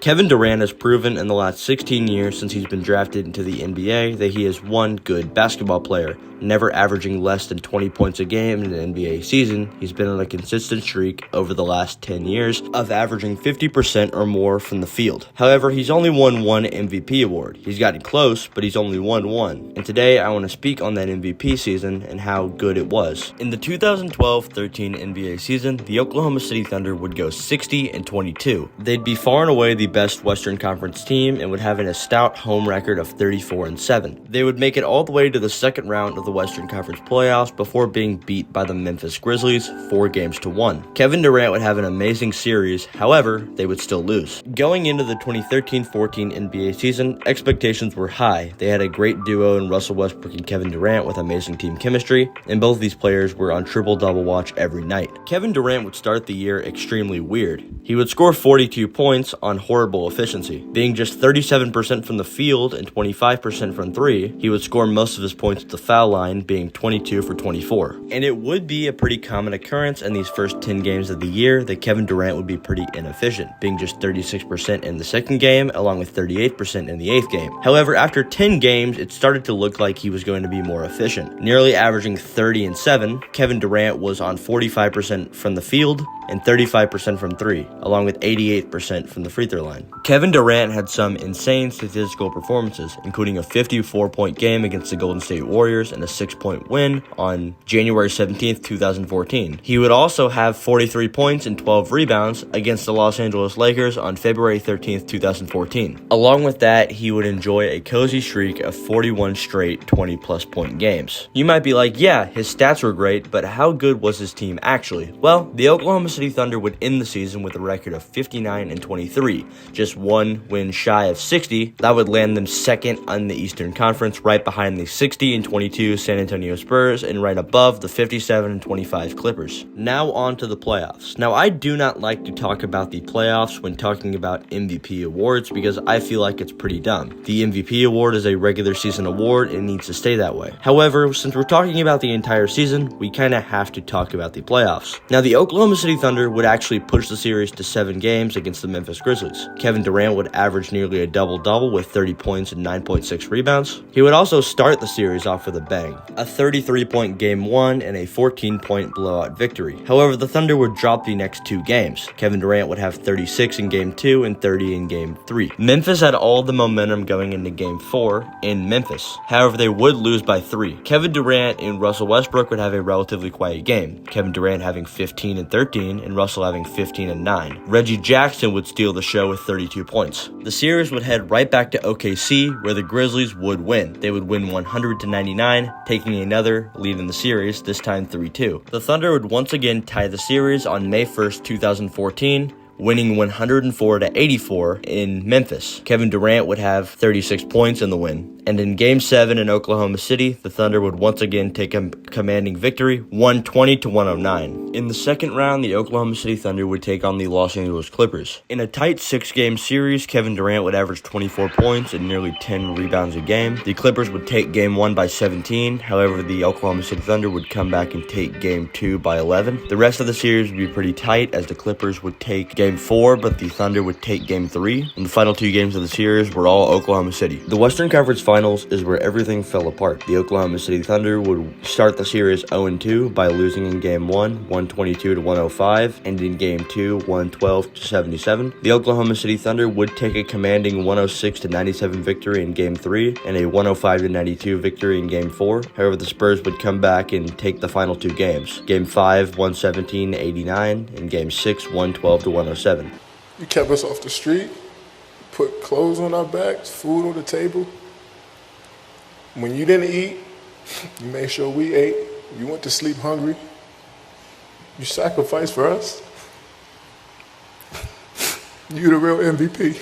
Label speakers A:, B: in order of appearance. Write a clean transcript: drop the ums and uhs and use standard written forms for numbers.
A: Kevin Durant has proven in the last 16 years since he's been drafted into the NBA that he is one good basketball player, never averaging less than 20 points a game in an NBA season. He's been on a consistent streak over the last 10 years of averaging 50% or more from the field. However, he's only won one MVP award. He's gotten close, but he's only won one. And today I want to speak on that MVP season and how good it was. In the 2012-13 NBA season, the Oklahoma City Thunder would go 60-22. They'd be far and away the best Western Conference team and would have a stout home record of 34-7. They would make it all the way to the second round of the Western Conference playoffs before being beat by the Memphis Grizzlies 4-1. Kevin Durant would have an amazing series, however, they would still lose. Going into the 2013-14 NBA season, expectations were high. They had a great duo in Russell Westbrook and Kevin Durant with amazing team chemistry, and both these players were on triple-double watch every night. Kevin Durant would start the year extremely weird. He would score 42 points on horrible efficiency. Being just 37% from the field and 25% from three, he would score most of his points at the foul line, being 22 for 24. And it would be a pretty common occurrence in these first 10 games of the year that Kevin Durant would be pretty inefficient, being just 36% in the second game, along with 38% in the eighth game. However, after 10 games, it started to look like he was going to be more efficient. Nearly averaging 30-7, Kevin Durant was on 45% from the field and 35% from three, along with 88% from the free throw line. Kevin Durant had some insane statistical performances, including a 54-point game against the Golden State Warriors and a 6-point win on January 17th, 2014. He would also have 43 points and 12 rebounds against the Los Angeles Lakers on February 13th, 2014. Along with that, he would enjoy a cozy streak of 41 straight 20-plus point games. You might be like, yeah, his stats were great, but how good was his team actually? Well, the Oklahoma City Thunder would end the season with a record of 59-23, just one win shy of 60. That would land them second on the Eastern Conference, right behind the 60-22 San Antonio Spurs and right above the 57-25 Clippers. Now on to the playoffs. Now, I do not like to talk about the playoffs when talking about MVP awards because I feel like it's pretty dumb. The MVP award is a regular season award and needs to stay that way. However, since we're talking about the entire season, we kind of have to talk about the playoffs. Now, the Oklahoma City Thunder would actually push the series to 7 games against the Memphis Grizzlies. Kevin Durant would average nearly a double-double with 30 points and 9.6 rebounds. He would also start the series off with a bang, a 33-point Game 1 and a 14-point blowout victory. However, the Thunder would drop the next 2 games. Kevin Durant would have 36 in Game 2 and 30 in Game 3. Memphis had all the momentum going into Game 4 in Memphis. However, they would lose by 3. Kevin Durant and Russell Westbrook would have a relatively quiet game, Kevin Durant having 15 and 13 and Russell having 15 and 9. Reggie Jackson would steal the show with 32 points. The series would head right back to OKC, where the Grizzlies would win. They would win 100-99, taking another lead in the series, this time 3-2. The Thunder would once again tie the series on May 1st, 2014, winning 104-84 in Memphis. Kevin Durant would have 36 points in the win. And in Game 7 in Oklahoma City, the Thunder would once again take a commanding victory, 120-109. In the second round, the Oklahoma City Thunder would take on the Los Angeles Clippers. In a tight 6-game series, Kevin Durant would average 24 points and nearly 10 rebounds a game. The Clippers would take Game 1 by 17. However, the Oklahoma City Thunder would come back and take Game 2 by 11. The rest of the series would be pretty tight as the Clippers would take Game 4, but the Thunder would take Game 3. And the final 2 games of the series were all Oklahoma City. The Western Conference Finals is where everything fell apart. The Oklahoma City Thunder would start the series 0-2 by losing in Game 1, 122-105, and in Game 2, 112-77. The Oklahoma City Thunder would take a commanding 106-97 victory in Game 3 and a 105-92 victory in Game 4. However, the Spurs would come back and take the final 2 games. Game 5, 117-89, and Game 6, 112-107.
B: You kept us off the street, put clothes on our backs, food on the table. When you didn't eat, you made sure we ate. You went to sleep hungry. You sacrificed for us. You the real MVP.